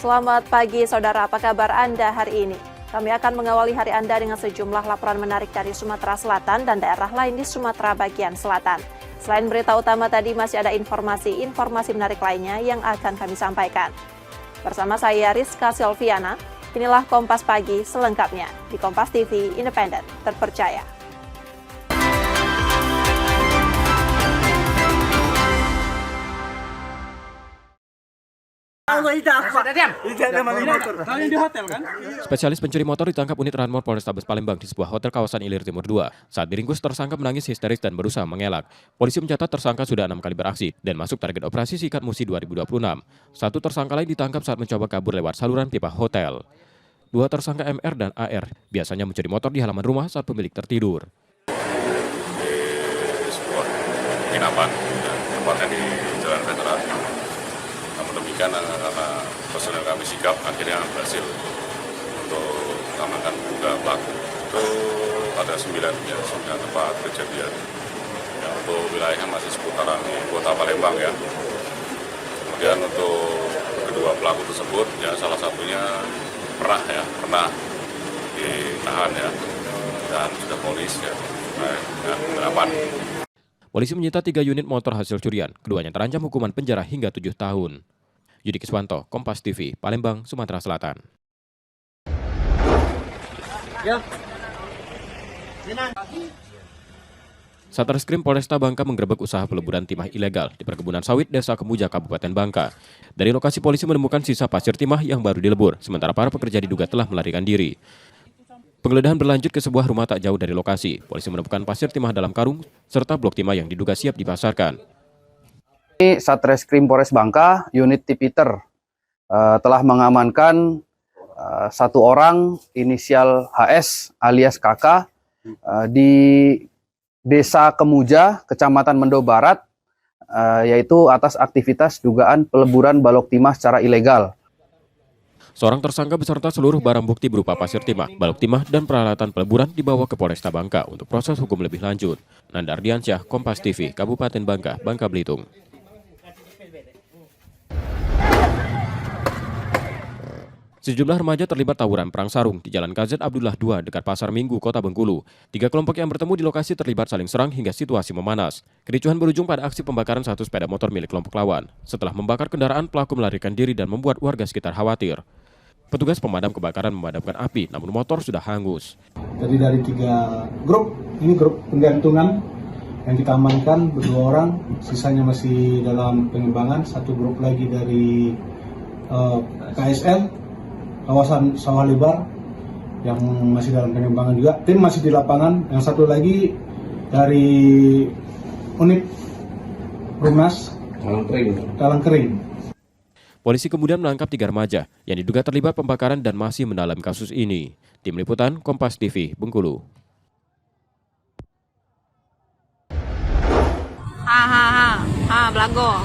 Selamat pagi saudara, apa kabar Anda hari ini? Kami akan mengawali hari Anda dengan sejumlah laporan menarik dari Sumatera Selatan dan daerah lain di Sumatera bagian selatan. Selain berita utama tadi, masih ada informasi menarik lainnya yang akan kami sampaikan. Bersama saya Rizka Silviana, inilah Kompas Pagi selengkapnya di Kompas TV Independen, terpercaya. Spesialis pencuri motor ditangkap unit Ranmor Polrestabes Palembang di sebuah hotel kawasan Ilir Timur 2. Saat diringkus, tersangka menangis histeris dan berusaha mengelak. Polisi mencatat tersangka sudah 6 kali beraksi dan masuk target operasi Sikat Musi 2026. Satu tersangka lain ditangkap saat mencoba kabur lewat saluran pipa hotel. Dua tersangka MR dan AR biasanya mencuri motor di halaman rumah saat pemilik tertidur. Di sebuah penginapan, tempatnya di Jalan Veteran. Namun demikian, karena personel kami sigap, akhirnya berhasil untuk mengamankan tiga pelaku. Itu ada 9 tempat kejadian. Ya, untuk wilayahnya masih seputaran kota Palembang ya. Kemudian untuk kedua pelaku tersebut, ya salah satunya pernah ditahan ya, dan sudah polis ya, dengan penerapan. Polisi menyita 3 unit motor hasil curian. Keduanya terancam hukuman penjara hingga 7 tahun. Yudi Kiswanto, Kompas TV, Palembang, Sumatera Selatan. Satreskrim Polresta Bangka menggerebek usaha peleburan timah ilegal di perkebunan sawit Desa Kemuja, Kabupaten Bangka. Dari lokasi polisi menemukan sisa pasir timah yang baru dilebur, sementara para pekerja diduga telah melarikan diri. Penggeledahan berlanjut ke sebuah rumah tak jauh dari lokasi. Polisi menemukan pasir timah dalam karung serta blok timah yang diduga siap dipasarkan. Satreskrim Polres Bangka, unit Tipiter, telah mengamankan satu orang inisial HS alias KK di Desa Kemuja, Kecamatan Mendo Barat, yaitu atas aktivitas dugaan peleburan balok timah secara ilegal. Seorang tersangka beserta seluruh barang bukti berupa pasir timah, balok timah, dan peralatan peleburan dibawa ke Polresta Bangka untuk proses hukum lebih lanjut. Nanda Ardiansyah, Kompas TV, Kabupaten Bangka, Bangka Belitung. Sejumlah remaja terlibat tawuran perang sarung di Jalan KZ Abdullah II dekat Pasar Minggu, Kota Bengkulu. 3 kelompok yang bertemu di lokasi terlibat saling serang hingga situasi memanas. Kericuhan berujung pada aksi pembakaran satu sepeda motor milik kelompok lawan. Setelah membakar kendaraan, pelaku melarikan diri dan membuat warga sekitar khawatir. Petugas pemadam kebakaran memadamkan api, namun motor sudah hangus. Tadi dari 3 grup, ini grup penggantungan yang kita amankan berdua orang, sisanya masih dalam pengembangan. Satu grup lagi dari KSL, kawasan Sawah Lebar, yang masih dalam pengembangan juga. Tim masih di lapangan. Yang satu lagi dari unit Rumnas Talang Kering. Polisi kemudian menangkap 3 remaja yang diduga terlibat pembakaran dan masih mendalami kasus ini. Tim Liputan, Kompas TV, Bengkulu. Blago.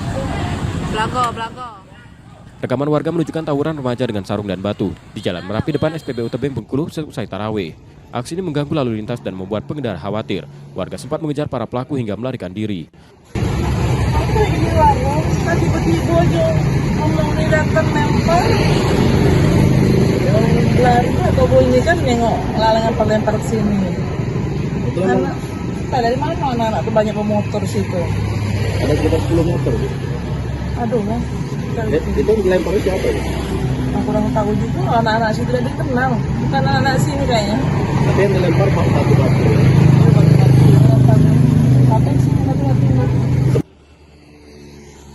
Rekaman warga menunjukkan tawuran remaja dengan sarung dan batu di Jalan Merapi depan SPBU Tebing, Bengkulu selesai tarawih. Aksi ini mengganggu lalu lintas dan membuat pengendara khawatir. Warga sempat mengejar para pelaku hingga melarikan diri. Tiba-tiba aja ngomong ini datang lempar. Lari atau ini kan nengok lalangan lempar ke sini. Karena dari mana anak-anak tuh banyak pemotor situ. Ada sekitar 10 motor. Aduh kan. Itu dilemparnya siapa ya? Aku kurang tahu juga, anak-anak situ tidak dikenal. Bukan anak-anak sini kayaknya. Tapi yang dilempar batu-batu.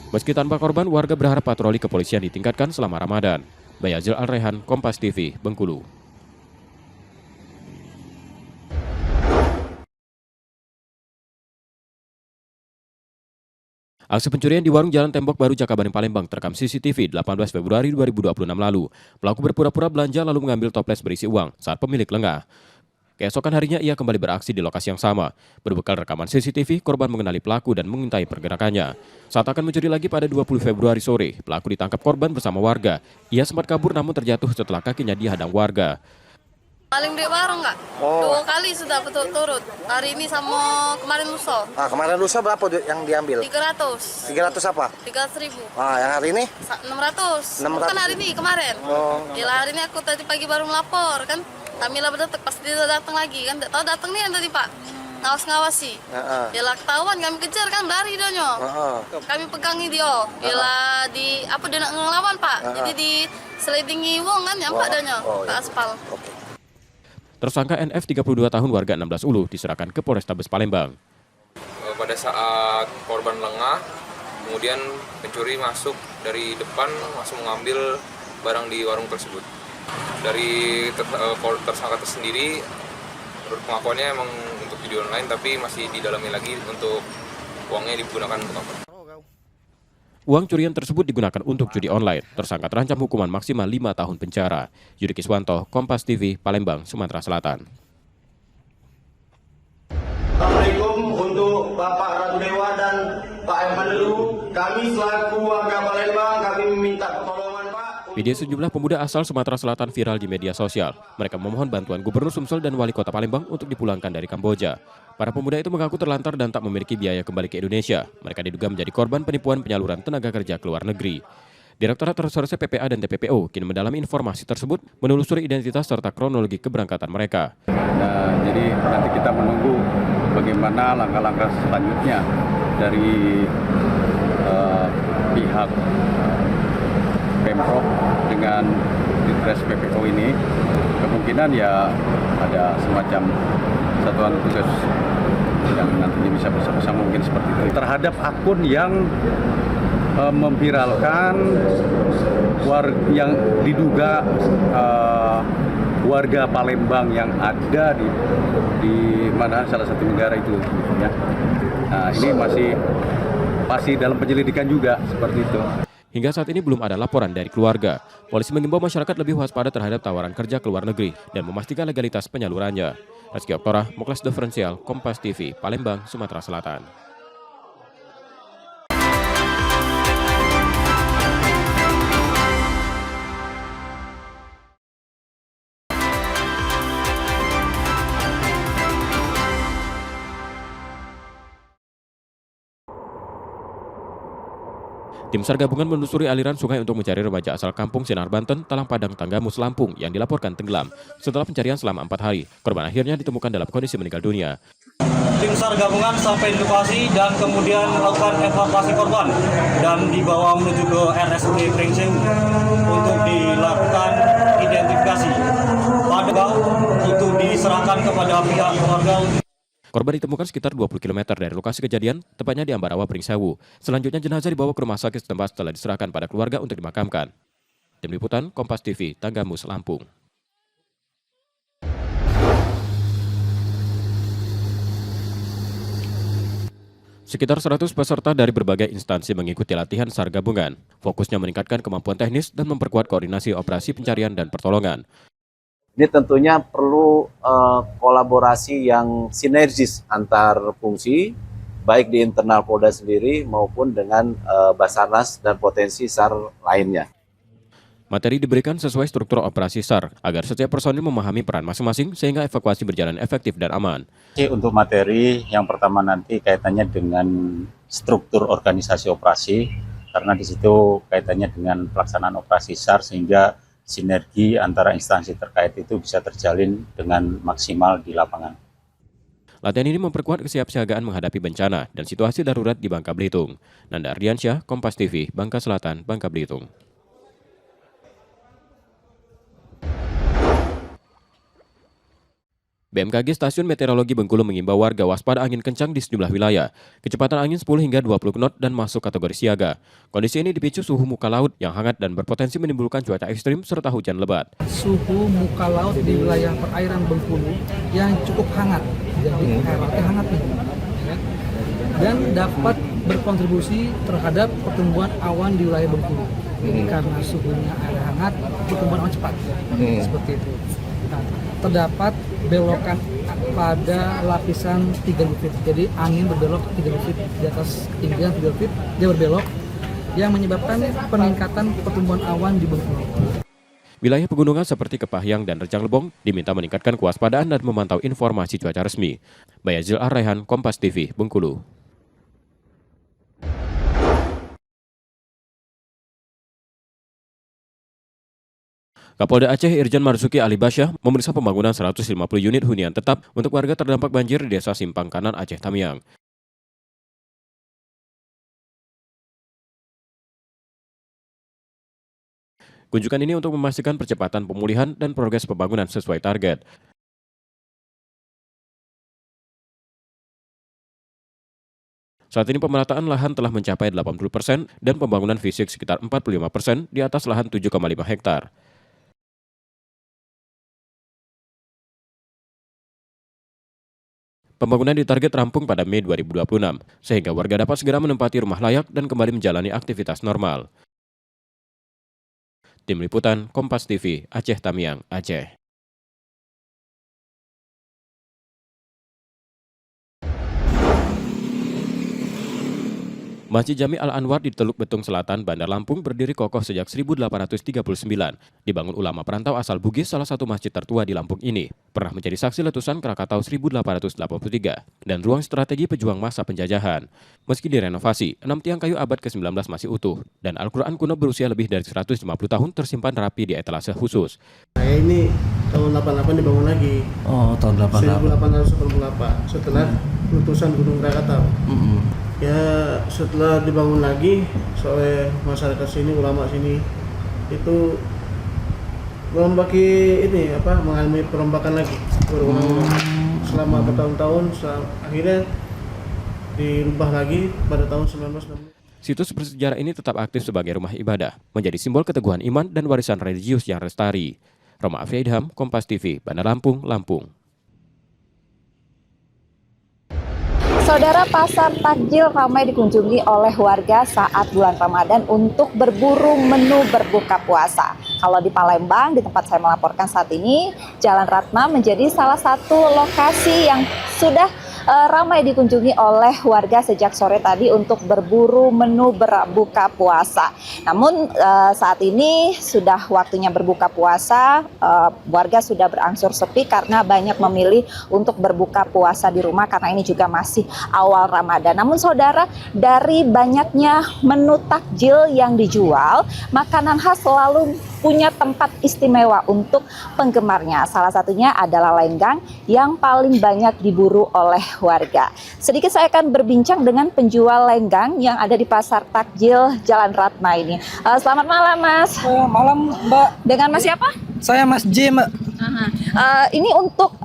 Meski tanpa korban, warga berharap patroli kepolisian ditingkatkan selama Ramadan. Bayazil Al-Rehan, Kompas TV, Bengkulu. Aksi pencurian di warung Jalan Tembok Baru Jakabaring Palembang terekam CCTV 18 Februari 2026 lalu. Pelaku berpura-pura belanja lalu mengambil toples berisi uang saat pemilik lengah. Keesokan harinya ia kembali beraksi di lokasi yang sama. Berbekal rekaman CCTV, korban mengenali pelaku dan mengintai pergerakannya. Saat akan mencuri lagi pada 20 Februari sore, pelaku ditangkap korban bersama warga. Ia sempat kabur namun terjatuh setelah kakinya dihadang warga. Paling dia bareng nggak? Oh. 2 kali sudah turut. Hari ini sama kemarin lusa. Kemarin lusa berapa yang diambil? 300. 300 apa? 300.000. Yang hari ini? 600. 600. Bukan hari ini, kemarin. Oh. Gila, hari ini aku tadi pagi baru melapor kan. Kamila berdetek pas dia datang lagi kan. Tahu datang nih yang tadi Pak. Ngawas-ngawasi. Gila ketahuan kami kejar kan lari donyo. Kami pegangi dia. Gila di apa dia nak ngelawan Pak. Jadi di slidingi wong kan nyampak donyo ke aspal. Tersangka NF 32 tahun warga 16 Ulu diserahkan ke Polrestabes Palembang. Pada saat korban lengah, kemudian pencuri masuk dari depan langsung mengambil barang di warung tersebut. Dari tersangka tersendiri, menurut pengakuannya emang untuk video online, tapi masih didalami lagi untuk uangnya digunakan untuk apa. Uang curian tersebut digunakan untuk judi online. Tersangka terancam hukuman maksimal 5 tahun penjara. Yudi Kiswanto, Kompas TV, Palembang, Sumatera Selatan. Assalamualaikum untuk Bapak Ratu Dewa dan Pak Emmanuel. Kami selaku warga Palembang, kami meminta pertolongan Pak. Video sejumlah pemuda asal Sumatera Selatan viral di media sosial. Mereka memohon bantuan Gubernur Sumsel dan Wali Kota Palembang untuk dipulangkan dari Kamboja. Para pemuda itu mengaku terlantar dan tak memiliki biaya kembali ke Indonesia. Mereka diduga menjadi korban penipuan penyaluran tenaga kerja ke luar negeri. Direktorat Reserse PPA dan TPPO kini mendalami informasi tersebut, menelusuri identitas serta kronologi keberangkatan mereka. Nah, jadi nanti kita menunggu bagaimana langkah-langkah selanjutnya dari pihak Pemprov dengan Ditres PPO ini. Kemungkinan ya ada semacam satuan tugas yang nantinya bisa bersama-sama mungkin seperti itu. Terhadap akun yang memviralkan yang diduga warga Palembang yang ada di mana salah satu negara itu ya. Nah, ini masih dalam penyelidikan juga seperti itu. Hingga saat ini belum ada laporan dari keluarga. Polisi mengimbau masyarakat lebih waspada terhadap tawaran kerja ke luar negeri dan memastikan legalitas penyalurannya. Rizky Oktora, Muklas Diferensial, Kompas TV, Palembang, Sumatera Selatan. Tim SAR gabungan menelusuri aliran sungai untuk mencari remaja asal kampung Sinar Banten, Talang Padang, Tanggamus, Lampung yang dilaporkan tenggelam. Setelah pencarian selama 4 hari, korban akhirnya ditemukan dalam kondisi meninggal dunia. Tim SAR gabungan sampai di lokasi dan kemudian melakukan evakuasi korban dan dibawa menuju ke RSUD Pringsewu untuk dilakukan identifikasi. Untuk diserahkan kepada pihak keluarga. Korban ditemukan sekitar 20 km dari lokasi kejadian, tepatnya di Ambarawa, Pringsewu. Selanjutnya jenazah dibawa ke rumah sakit setempat setelah diserahkan pada keluarga untuk dimakamkan. Tim Liputan, Kompas TV, Tanggamus, Lampung. Sekitar 100 peserta dari berbagai instansi mengikuti latihan SAR gabungan. Fokusnya meningkatkan kemampuan teknis dan memperkuat koordinasi operasi pencarian dan pertolongan. Ini tentunya perlu kolaborasi yang sinergis antar fungsi, baik di internal Polda sendiri maupun dengan Basarnas dan potensi SAR lainnya. Materi diberikan sesuai struktur operasi SAR, agar setiap personil memahami peran masing-masing sehingga evakuasi berjalan efektif dan aman. Untuk materi yang pertama nanti kaitannya dengan struktur organisasi operasi, karena di situ kaitannya dengan pelaksanaan operasi SAR sehingga sinergi antara instansi terkait itu bisa terjalin dengan maksimal di lapangan. Latihan ini memperkuat kesiapsiagaan menghadapi bencana dan situasi darurat di Bangka Belitung. Nanda Ardiansyah, Kompas TV, Bangka Selatan, Bangka Belitung. BMKG Stasiun Meteorologi Bengkulu mengimbau warga waspada angin kencang di sejumlah wilayah. Kecepatan angin 10 hingga 20 knot dan masuk kategori siaga. Kondisi ini dipicu suhu muka laut yang hangat dan berpotensi menimbulkan cuaca ekstrim serta hujan lebat. Suhu muka laut di wilayah perairan Bengkulu yang cukup hangat, jadi airnya hangat nih, dan dapat berkontribusi terhadap pertumbuhan awan di wilayah Bengkulu. Jadi karena suhunya air hangat, pertumbuhan awan cepat, seperti itu. Nah, terdapat belokan pada lapisan 30 feet. Jadi angin berbelok 30 feet di atas ketinggian 30 feet, dia berbelok yang menyebabkan peningkatan pertumbuhan awan di Bengkulu. Wilayah pegunungan seperti Kepahyang dan Rejang Lebong diminta meningkatkan kewaspadaan dan memantau informasi cuaca resmi. Bayazil Ar-Raihan, Kompas TV, Bengkulu. Kapolda Aceh Irjen Marzuki Ali Basyah memeriksa pembangunan 150 unit hunian tetap untuk warga terdampak banjir di Desa Simpang Kanan, Aceh Tamiang. Kunjungan ini untuk memastikan percepatan pemulihan dan progres pembangunan sesuai target. Saat ini pemerataan lahan telah mencapai 80% dan pembangunan fisik sekitar 45% di atas lahan 7,5 hektar. Pembangunan ditarget rampung pada Mei 2026, sehingga warga dapat segera menempati rumah layak dan kembali menjalani aktivitas normal. Tim Liputan, Kompas TV, Aceh Tamiang, Aceh. Masjid Jami Al-Anwar di Teluk Betung Selatan, Bandar Lampung berdiri kokoh sejak 1839. Dibangun ulama perantau asal Bugis, salah satu masjid tertua di Lampung ini. Pernah menjadi saksi letusan Krakatau 1883 dan ruang strategi pejuang masa penjajahan. Meski direnovasi, 6 tiang kayu abad ke-19 masih utuh dan Al-Quran kuno berusia lebih dari 150 tahun tersimpan rapi di etalase khusus. Ini tahun 88 dibangun lagi. Oh, tahun 1888 setelah letusan Gunung Krakatau. Ya setelah dibangun lagi oleh masyarakat sini, ulama sini itu mengalami perombakan lagi selama bertahun-tahun, akhirnya dirubah lagi pada tahun 1960. Situs bersejarah ini tetap aktif sebagai rumah ibadah, menjadi simbol keteguhan iman dan warisan religius yang lestari. Roma Afiaidham, Kompas TV, Bandar Lampung, Lampung. Saudara, pasar takjil ramai dikunjungi oleh warga saat bulan Ramadan untuk berburu menu berbuka puasa. Kalau di Palembang, di tempat saya melaporkan saat ini, Jalan Ratna menjadi salah satu lokasi yang sudah ramai dikunjungi oleh warga sejak sore tadi untuk berburu menu berbuka puasa. Namun saat ini sudah waktunya berbuka puasa, warga sudah berangsur sepi karena banyak memilih untuk berbuka puasa di rumah karena ini juga masih awal Ramadan. Namun saudara, dari banyaknya menu takjil yang dijual, makanan khas selalu punya tempat istimewa untuk penggemarnya. Salah satunya adalah lenggang yang paling banyak diburu oleh warga. Sedikit saya akan berbincang dengan penjual lenggang yang ada di pasar takjil Jalan Ratna ini. Selamat malam, Mas. Malam, Mbak. Dengan Mas siapa? Saya Mas J, Mbak. Ini untuk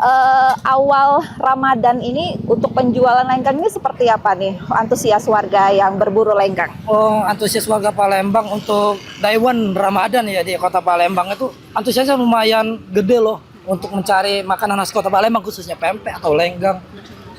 awal Ramadan ini, untuk penjualan lenggang ini seperti apa nih antusias warga yang berburu lenggang? Oh, antusias warga Palembang untuk Daiwan Ramadan ya di kota Palembang itu antusiasnya lumayan gede loh untuk mencari makanan khas kota Palembang, khususnya pempek atau lenggang,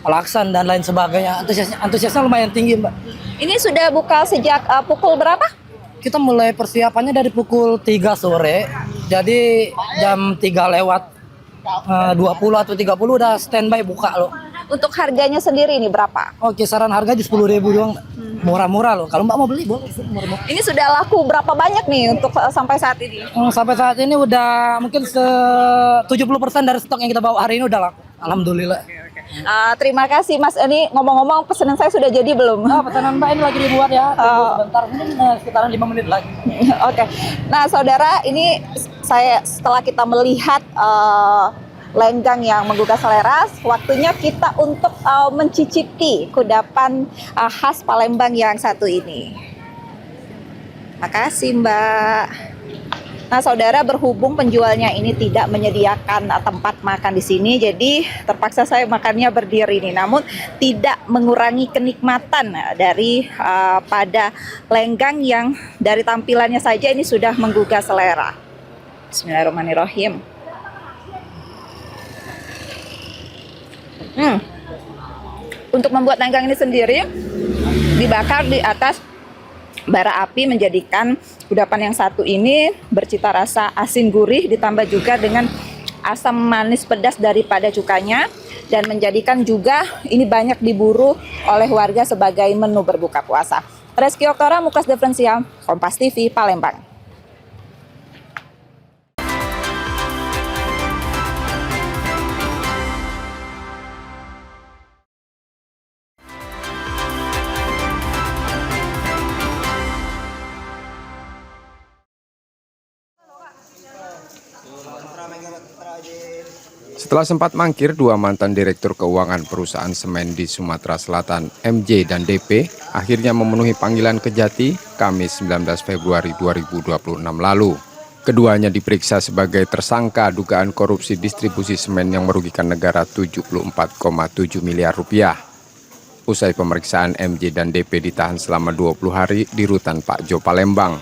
laksan dan lain sebagainya. Antusiasnya lumayan tinggi, Mbak. Ini sudah buka sejak pukul berapa? Kita mulai persiapannya dari pukul 3 sore. Jadi jam 3 lewat 20 atau 30 udah standby buka loh. Untuk harganya sendiri ini berapa? Oh, kisaran harga di 10.000 doang. Murah-murah loh. Kalau Mbak mau beli boleh. Murah-murah. Ini sudah laku berapa banyak nih untuk sampai saat ini? Sampai saat ini udah mungkin 70% dari stok yang kita bawa hari ini udah laku. Alhamdulillah. Terima kasih Mas. Ini ngomong-ngomong pesanan saya sudah jadi belum? Pesanan Mbak ini lagi dibuat ya. Sebentar, mungkin sekitaran 5 menit lagi. Oke. Nah saudara, ini setelah kita melihat lenggang yang menggugah selera, waktunya kita untuk mencicipi kudapan khas Palembang yang satu ini. Makasih Mbak. Nah saudara, berhubung penjualnya ini tidak menyediakan tempat makan di sini, jadi terpaksa saya makannya berdiri ini. Namun tidak mengurangi kenikmatan dari pada lenggang yang dari tampilannya saja ini sudah menggugah selera. Bismillahirrahmanirrahim. Untuk membuat lenggang ini sendiri dibakar di atas bara api, menjadikan kudapan yang satu ini bercita rasa asin gurih ditambah juga dengan asam manis pedas daripada cukanya, dan menjadikan juga ini banyak diburu oleh warga sebagai menu berbuka puasa. Reski Oktora, Mukas Defensia, Kompas TV, Palembang. Setelah sempat mangkir, dua mantan direktur keuangan perusahaan semen di Sumatera Selatan, MJ dan DP, akhirnya memenuhi panggilan Kejati Kamis 19 Februari 2026 lalu. Keduanya diperiksa sebagai tersangka dugaan korupsi distribusi semen yang merugikan negara 74,7 miliar rupiah. Usai pemeriksaan, MJ dan DP ditahan selama 20 hari di Rutan Pak Jo Palembang.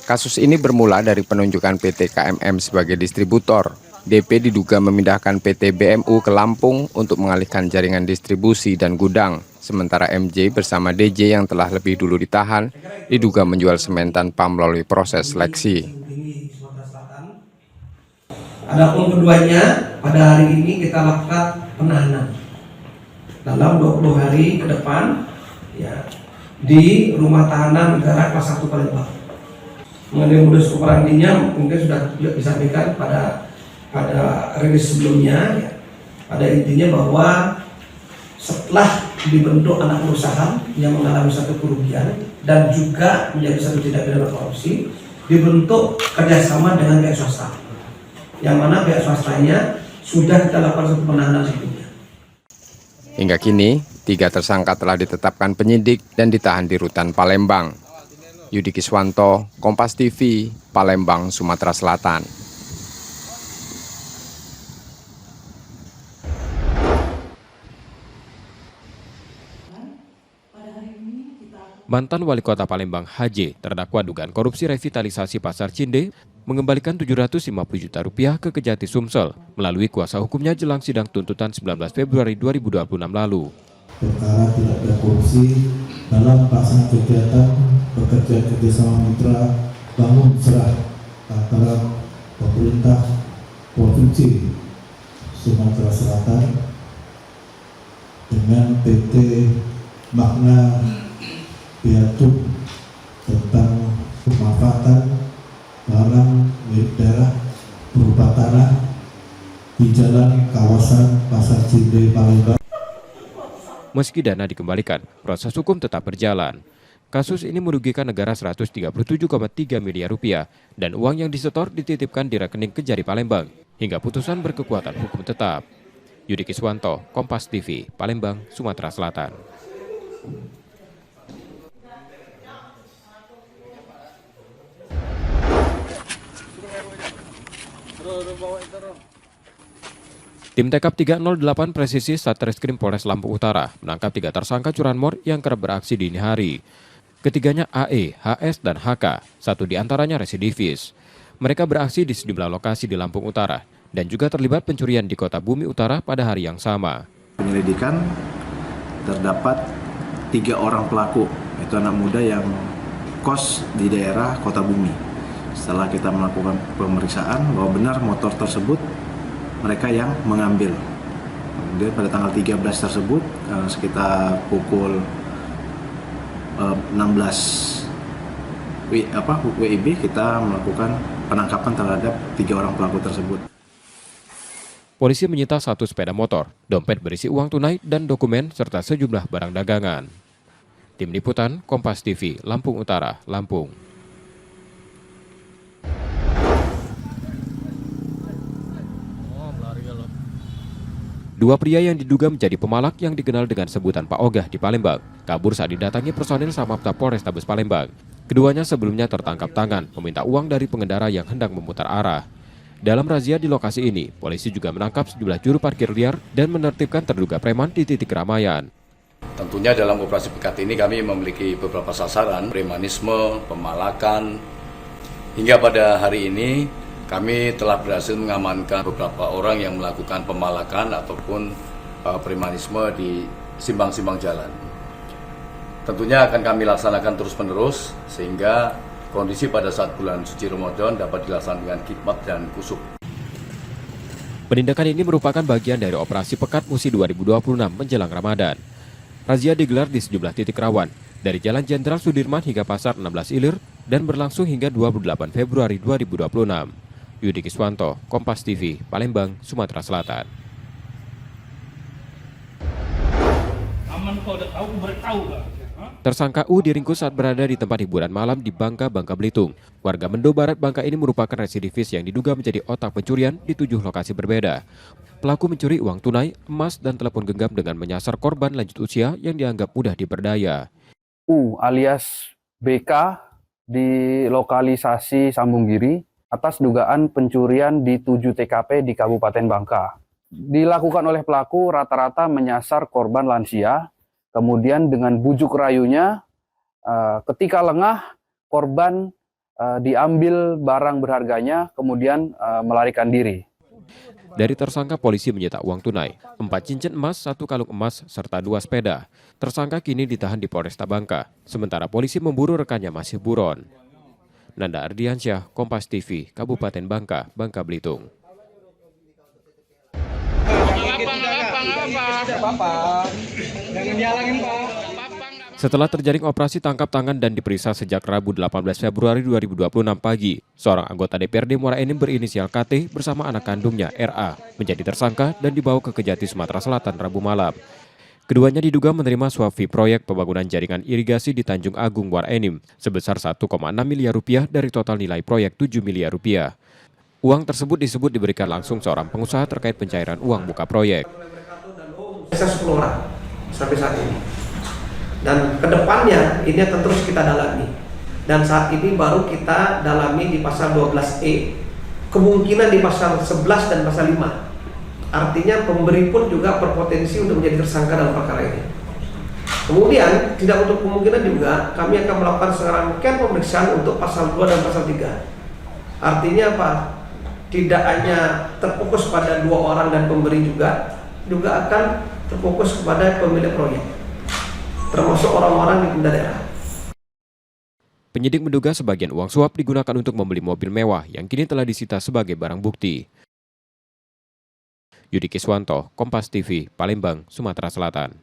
Kasus ini bermula dari penunjukan PT KMM sebagai distributor. DP diduga memindahkan PT BMU ke Lampung untuk mengalihkan jaringan distribusi dan gudang. Sementara MJ bersama DJ yang telah lebih dulu ditahan, diduga menjual semen tanpa melalui proses seleksi. Adapun keduanya, pada hari ini kita lakukan penahanan dalam 20 hari ke depan ya, di rumah tahanan negara kelas 1 Palembang. Mengenai modus operandinya mungkin sudah disampaikan pada rilis sebelumnya ya. Pada intinya bahwa setelah dibentuk anak perusahaan yang mengalami satu kerugian dan juga menjadi satu tindak pidana korupsi, dibentuk kerjasama dengan pihak swasta, yang mana pihak swastanya sudah kita lakukan satu penahanan sebelumnya. Hingga kini, 3 tersangka telah ditetapkan penyidik dan ditahan di Rutan Palembang. Yudi Kiswanto, Kompas TV, Palembang, Sumatera Selatan. Mantan Wali Kota Palembang HJ terdakwa dugaan korupsi revitalisasi Pasar Cinde mengembalikan 750 juta rupiah ke Kejati Sumsel melalui kuasa hukumnya jelang sidang tuntutan 19 Februari 2026 lalu. Perkara tidak ada korupsi dalam pelaksanaan kegiatan bekerja kerjasama mitra bangun serah antara pemerintah Provinsi Sumatera Selatan dengan PT Magna Biatu tentang pemanfaatan barang milik daerah berupa tanah di jalan kawasan Pasar Cinde Palembang. Meski dana dikembalikan, proses hukum tetap berjalan. Kasus ini merugikan negara 137,3 miliar rupiah dan uang yang disetor dititipkan di rekening Kejari Palembang hingga putusan berkekuatan hukum tetap. Yudi Kiswanto, Kompas TV, Palembang, Sumatera Selatan. Tim TKP 308 Presisi Satreskrim Polres Lampung Utara menangkap 3 tersangka curanmor yang kerap beraksi dini hari. Ketiganya AE, HS, dan HK, satu diantaranya residivis. Mereka beraksi di sejumlah lokasi di Lampung Utara dan juga terlibat pencurian di Kota Bumi Utara pada hari yang sama. Penyelidikan terdapat 3 orang pelaku, itu anak muda yang kos di daerah Kota Bumi. Setelah kita melakukan pemeriksaan bahwa benar motor tersebut mereka yang mengambil. Kemudian pada tanggal 13 tersebut sekitar pukul 16 WIB kita melakukan penangkapan terhadap 3 orang pelaku tersebut. Polisi menyita 1 sepeda motor, dompet berisi uang tunai dan dokumen serta sejumlah barang dagangan. Tim Liputan Kompas TV, Lampung Utara, Lampung. Dua pria yang diduga menjadi pemalak yang dikenal dengan sebutan Pak Ogah di Palembang kabur saat didatangi personil Samapta Polrestabes Palembang. Keduanya sebelumnya tertangkap tangan meminta uang dari pengendara yang hendak memutar arah. Dalam razia di lokasi ini, polisi juga menangkap sejumlah juru parkir liar dan menertibkan terduga preman di titik keramaian. Tentunya dalam operasi pekat ini kami memiliki beberapa sasaran, premanisme, pemalakan. Hingga pada hari ini kami telah berhasil mengamankan beberapa orang yang melakukan pemalakan ataupun premanisme di simpang-simpang jalan. Tentunya akan kami laksanakan terus-menerus sehingga kondisi pada saat bulan suci Ramadan dapat dilaksanakan dengan khidmat dan kusuk. Penindakan ini merupakan bagian dari operasi Pekat Musi 2026 menjelang Ramadan. Razia digelar di sejumlah titik rawan, dari Jalan Jenderal Sudirman hingga Pasar 16 Ilir dan berlangsung hingga 28 Februari 2026. Yudi Kiswanto, Kompas TV, Palembang, Sumatera Selatan. Aman kau udah tahu, beritahu gak? Tersangka U diringkus saat berada di tempat hiburan malam di Bangka, Bangka Belitung. Warga Mendo Barat Bangka ini merupakan residivis yang diduga menjadi otak pencurian di 7 lokasi berbeda. Pelaku mencuri uang tunai, emas, dan telepon genggam dengan menyasar korban lanjut usia yang dianggap mudah diperdaya. U alias BK di lokalisasi Sambunggiri atas dugaan pencurian di 7 TKP di Kabupaten Bangka. Dilakukan oleh pelaku rata-rata menyasar korban lansia. Kemudian dengan bujuk rayunya, ketika lengah, korban diambil barang berharganya, kemudian melarikan diri. Dari tersangka, polisi menyita uang tunai, 4 cincin emas, 1 kalung emas, serta 2 sepeda. Tersangka kini ditahan di Polresta Bangka, sementara polisi memburu rekannya masih buron. Nanda Ardiansyah, Kompas TV, Kabupaten Bangka, Bangka Belitung. Setelah terjaring operasi tangkap tangan dan diperiksa sejak Rabu 18 Februari 2026 pagi, seorang anggota DPRD Muara Enim berinisial KT bersama anak kandungnya RA menjadi tersangka dan dibawa ke Kejati, Sumatera Selatan Rabu malam. Keduanya diduga menerima suap fee proyek pembangunan jaringan irigasi di Tanjung Agung, Muara Enim sebesar 1,6 miliar rupiah dari total nilai proyek 7 miliar rupiah. Uang tersebut disebut diberikan langsung seorang pengusaha terkait pencairan uang muka proyek. Saya 10 orang sampai saat ini. Dan kedepannya ini akan terus kita dalami. Dan saat ini baru kita dalami di pasal 12E, kemungkinan di pasal 11 dan pasal 5. Artinya pemberi pun juga berpotensi untuk menjadi tersangka dalam perkara ini. Kemudian tidak untuk kemungkinan juga kami akan melakukan serangkaian pemeriksaan untuk pasal 2 dan pasal 3. Artinya apa? Tidak hanya terfokus pada 2 orang dan pemberi juga akan terfokus kepada pemilik proyek, termasuk orang-orang di pemerintah daerah. Penyidik menduga sebagian uang suap digunakan untuk membeli mobil mewah yang kini telah disita sebagai barang bukti. Yudi Kiswanto, Kompas TV, Palembang, Sumatera Selatan.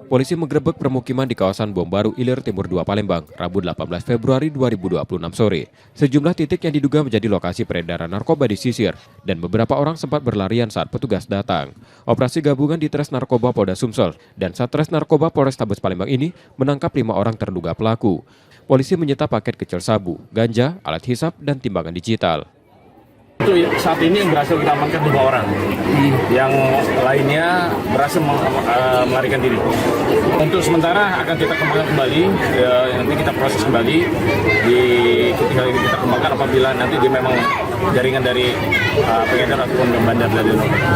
Polisi menggerebek permukiman di kawasan Bom Baru Ilir Timur 2 Palembang, Rabu 18 Februari 2026 sore. Sejumlah titik yang diduga menjadi lokasi peredaran narkoba disisir, dan beberapa orang sempat berlarian saat petugas datang. Operasi gabungan di Tres Narkoba Polda Sumsel dan Satres Narkoba Polrestabes Palembang ini menangkap 5 orang terduga pelaku. Polisi menyita paket kecil sabu, ganja, alat hisap, dan timbangan digital. Itu saat ini yang berhasil kita amankan 2 orang, yang lainnya berhasil melarikan diri. Untuk sementara akan kita kembangkan kembali, nanti kita proses kembali, ketika kita kembangkan apabila nanti dia memang jaringan dari pengedar ataupun bandar dari narkoba.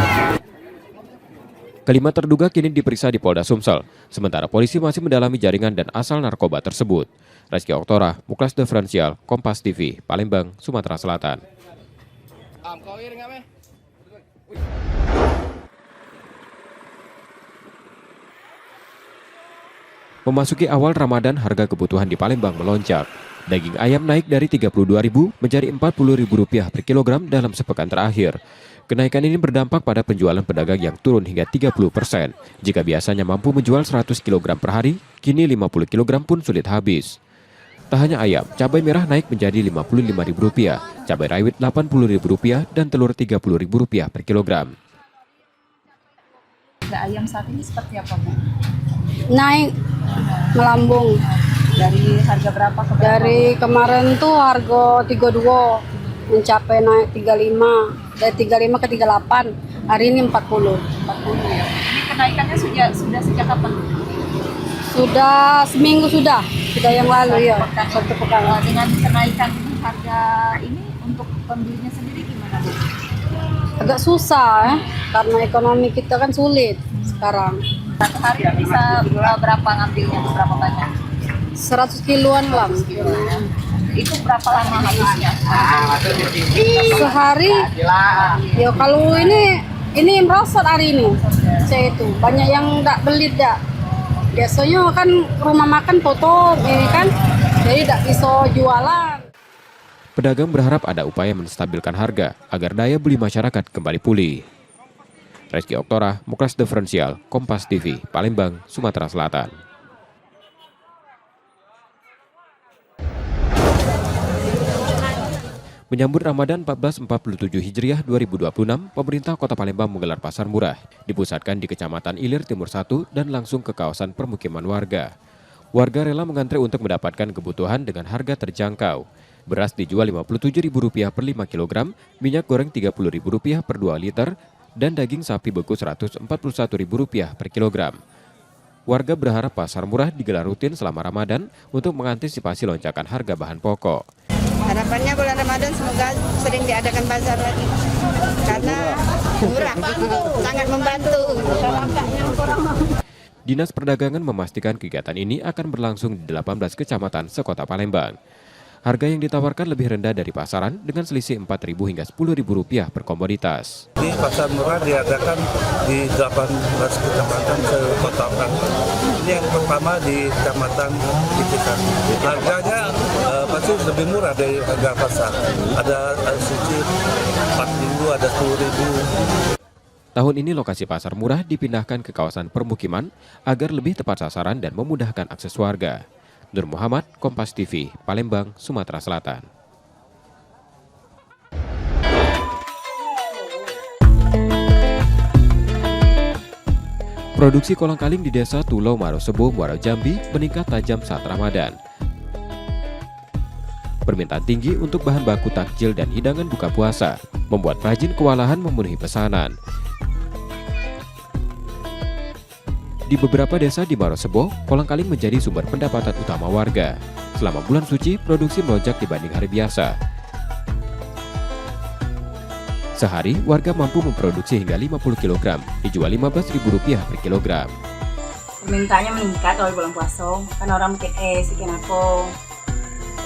Kelima terduga kini diperiksa di Polda Sumsel, sementara polisi masih mendalami jaringan dan asal narkoba tersebut. Rizky Oktora, Muklas Diferensial, Kompas TV, Palembang, Sumatera Selatan. Memasuki awal Ramadan, harga kebutuhan di Palembang melonjak. Daging ayam naik dari Rp32.000 menjadi Rp40.000 per kilogram dalam sepekan terakhir. Kenaikan ini berdampak pada penjualan pedagang yang turun hingga 30%. Jika biasanya mampu menjual 100 kg per hari, kini 50 kg pun sulit habis. Tak hanya ayam, cabai merah naik menjadi Rp55.000, cabai rawit Rp80.000, dan telur Rp30.000 per kilogram. Harga ayam saat ini seperti apa, Bu? Naik, melambung. Dari harga berapa ke berapa? Dari kemarin tuh harga 32, mencapai naik 35, dari 35 ke 38, hari ini 40. 40 ya. Ini kenaikannya sudah sejak kapan? Sudah seminggu sudah yang lalu ya. Satu pekan. Dengan kenaikan harga ini untuk pembelinya sendiri gimana, Bu? Agak susah karena ekonomi kita kan sulit sekarang. Satu hari bisa berapa ngambilnya, berapa banyak? 100 kiloan lah. Itu berapa lama habisnya? Sehari. Ya kalau ini merosot hari ini. Saya itu banyak yang nggak beli dah. Biasanya kan rumah makan foto ini kan, jadi tidak bisa jualan. Pedagang berharap ada upaya menstabilkan harga agar daya beli masyarakat kembali pulih. Reski Oktora, Muklas Diferensial, Kompas TV, Palembang, Sumatera Selatan. Menyambut Ramadan 1447 Hijriah 2026, pemerintah Kota Palembang menggelar pasar murah, dipusatkan di Kecamatan Ilir Timur 1 dan langsung ke kawasan permukiman warga. Warga rela mengantre untuk mendapatkan kebutuhan dengan harga terjangkau. Beras dijual Rp57.000 per 5 kg, minyak goreng Rp30.000 per 2 liter, dan daging sapi beku Rp141.000 per kilogram. Warga berharap pasar murah digelar rutin selama Ramadan untuk mengantisipasi lonjakan harga bahan pokok. Harapannya bulan Ramadan semoga sering diadakan bazar lagi karena murah, sangat membantu. Dinas Perdagangan memastikan kegiatan ini akan berlangsung di 18 kecamatan sekota Palembang. Harga yang ditawarkan lebih rendah dari pasaran dengan selisih Rp4.000 hingga Rp10.000 per komoditas. Di pasar murah diadakan di 18 kecamatan sekota Palembang. Ini yang pertama di kecamatan Cicikan. Harganya pasti lebih murah dari harga pasar. Ada suci Rp4.000, ada Rp10.000. Tahun ini lokasi pasar murah dipindahkan ke kawasan permukiman agar lebih tepat sasaran dan memudahkan akses warga. Nur Muhammad, Kompas TV, Palembang, Sumatera Selatan. Produksi kolang-kaling di Desa Tulau Marosebo, Muaro Jambi meningkat tajam saat Ramadan. Permintaan tinggi untuk bahan baku takjil dan hidangan buka puasa membuat perajin kewalahan memenuhi pesanan. Di beberapa desa di Marosebo, kolang-kaling menjadi sumber pendapatan utama warga. Selama bulan suci, produksi melonjak dibanding hari biasa. Sehari, warga mampu memproduksi hingga 50 kg, dijual Rp15.000 per kilogram. Permintaannya meningkat kalau bulan puasa, kan orang bikin bikin apa,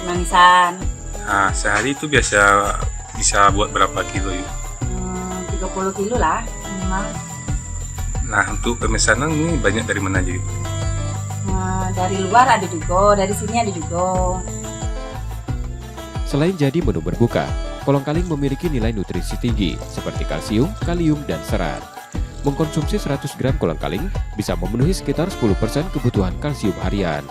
manisan. Nah, sehari itu biasa bisa buat berapa kilo ya? 30 kilo lah, minimal. Nah, untuk pemesanan ini banyak dari mana aja? Dari luar ada juga, dari sini ada juga. Selain jadi menu berbuka, kolang-kaling memiliki nilai nutrisi tinggi seperti kalsium, kalium, dan serat. Mengkonsumsi 100 gram kolang-kaling bisa memenuhi sekitar 10% kebutuhan kalsium harian.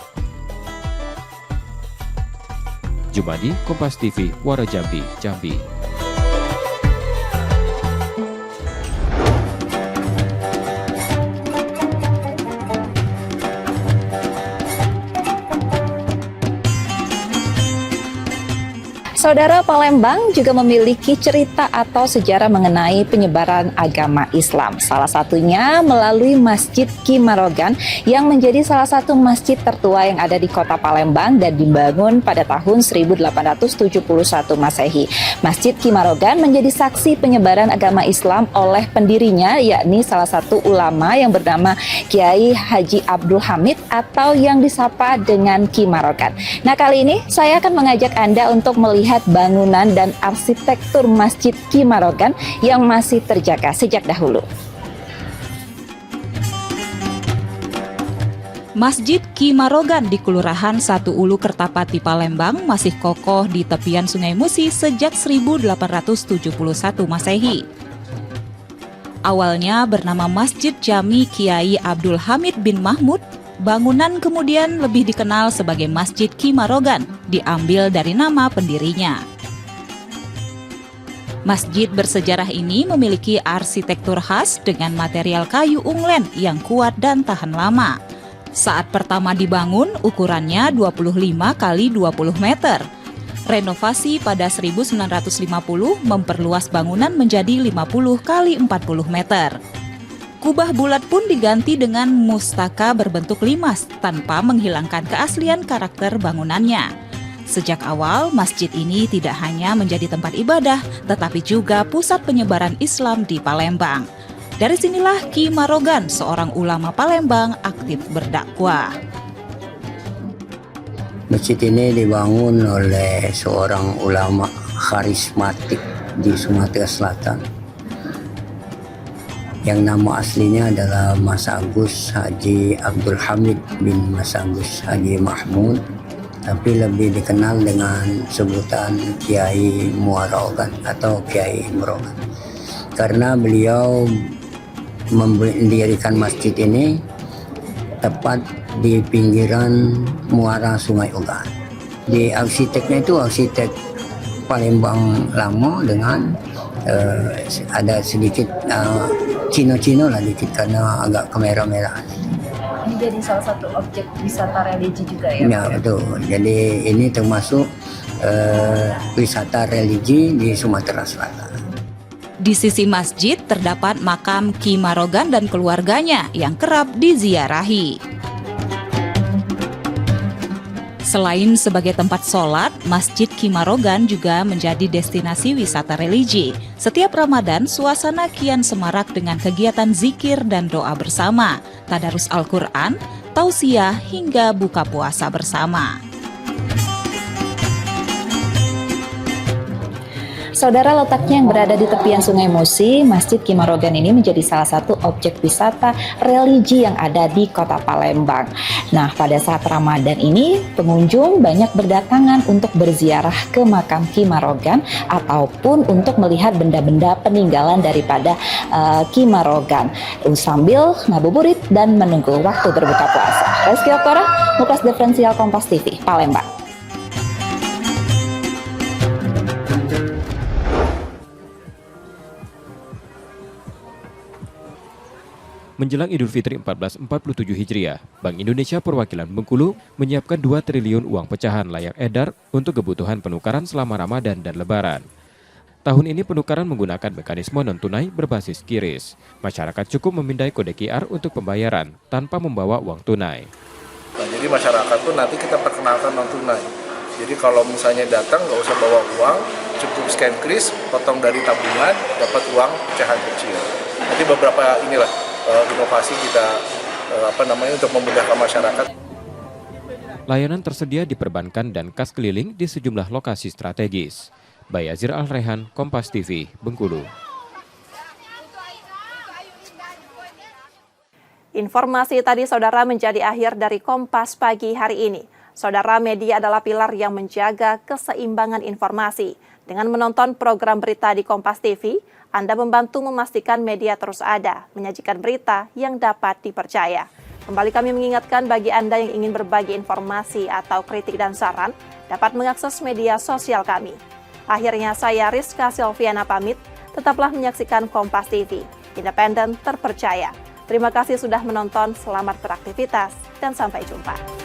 Jumadi, Kompas TV, Muaro Jambi, Jambi. Saudara, Palembang juga memiliki cerita atau sejarah mengenai penyebaran agama Islam. Salah satunya melalui Masjid Ki Marogan yang menjadi salah satu masjid tertua yang ada di kota Palembang dan dibangun pada tahun 1871 Masehi. Masjid Ki Marogan menjadi saksi penyebaran agama Islam oleh pendirinya, yakni salah satu ulama yang bernama Kiai Haji Abdul Hamid atau yang disapa dengan Ki Marogan. Nah, kali ini saya akan mengajak Anda untuk melihat bangunan dan arsitektur Masjid Ki Marogan yang masih terjaga sejak dahulu. Masjid Ki Marogan di Kelurahan Satu Ulu Kertapati, Palembang masih kokoh di tepian Sungai Musi sejak 1871 Masehi. Awalnya bernama Masjid Jami Kiai Abdul Hamid bin Mahmud, bangunan kemudian lebih dikenal sebagai Masjid Ki Marogan, diambil dari nama pendirinya. Masjid bersejarah ini memiliki arsitektur khas dengan material kayu unglen yang kuat dan tahan lama. Saat pertama dibangun, ukurannya 25 x 20 meter. Renovasi pada 1950 memperluas bangunan menjadi 50 x 40 meter. Kubah bulat pun diganti dengan mustaka berbentuk limas tanpa menghilangkan keaslian karakter bangunannya. Sejak awal, masjid ini tidak hanya menjadi tempat ibadah, tetapi juga pusat penyebaran Islam di Palembang. Dari sinilah Ki Marogan, seorang ulama Palembang, aktif berdakwah. Masjid ini dibangun oleh seorang ulama karismatik di Sumatera Selatan, yang nama aslinya adalah Mas Agus Haji Abdul Hamid bin Mas Agus Haji Mahmud, tapi lebih dikenal dengan sebutan Kiai Marogan atau Kiai Marogan, karena beliau mendirikan masjid ini tepat di pinggiran muara Sungai Ogan. Di arsiteknya itu arsitek Palembang lama dengan ada sedikit Cino-Cino lah dikit karena agak kemerah-merahan. Ini jadi salah satu objek wisata religi juga ya? Ya betul. Jadi ini termasuk wisata religi di Sumatera Selatan. Di sisi masjid terdapat makam Ki Marogan dan keluarganya yang kerap diziarahi. Selain sebagai tempat sholat, Masjid Ki Marogan juga menjadi destinasi wisata religi. Setiap Ramadan, suasana kian semarak dengan kegiatan zikir dan doa bersama, tadarus Al-Quran, tausiah hingga buka puasa bersama. Saudara, letaknya yang berada di tepian Sungai Musi, Masjid Ki Marogan ini menjadi salah satu objek wisata religi yang ada di Kota Palembang. Nah, pada saat Ramadan ini, pengunjung banyak berdatangan untuk berziarah ke makam Ki Marogan ataupun untuk melihat benda-benda peninggalan daripada Ki Marogan sambil ngabuburit dan menunggu waktu berbuka puasa. Rizky Oktora, Nuklas Diferensial Kompas TV, Palembang. Menjelang Idul Fitri 1447 Hijriah, Bank Indonesia Perwakilan Bengkulu menyiapkan 2 triliun uang pecahan layak edar untuk kebutuhan penukaran selama Ramadan dan Lebaran. Tahun ini penukaran menggunakan mekanisme non-tunai berbasis QRIS. Masyarakat cukup memindai kode QR untuk pembayaran tanpa membawa uang tunai. Nah, jadi masyarakat tuh nanti kita perkenalkan non-tunai. Jadi kalau misalnya datang nggak usah bawa uang, cukup scan QRIS, potong dari tabungan, dapat uang pecahan kecil. Nanti beberapa inovasi kita untuk memudahkan masyarakat. Layanan tersedia di perbankan dan kas keliling di sejumlah lokasi strategis. Bayazir Al-Rehan, Kompas TV, Bengkulu. Informasi tadi saudara menjadi akhir dari Kompas pagi hari ini. Saudara, media adalah pilar yang menjaga keseimbangan informasi. Dengan menonton program berita di Kompas TV, Anda membantu memastikan media terus ada, menyajikan berita yang dapat dipercaya. Kembali kami mengingatkan bagi Anda yang ingin berbagi informasi atau kritik dan saran, dapat mengakses media sosial kami. Akhirnya saya Rizka Silviana pamit, tetaplah menyaksikan Kompas TV, independen terpercaya. Terima kasih sudah menonton, selamat beraktivitas, dan sampai jumpa.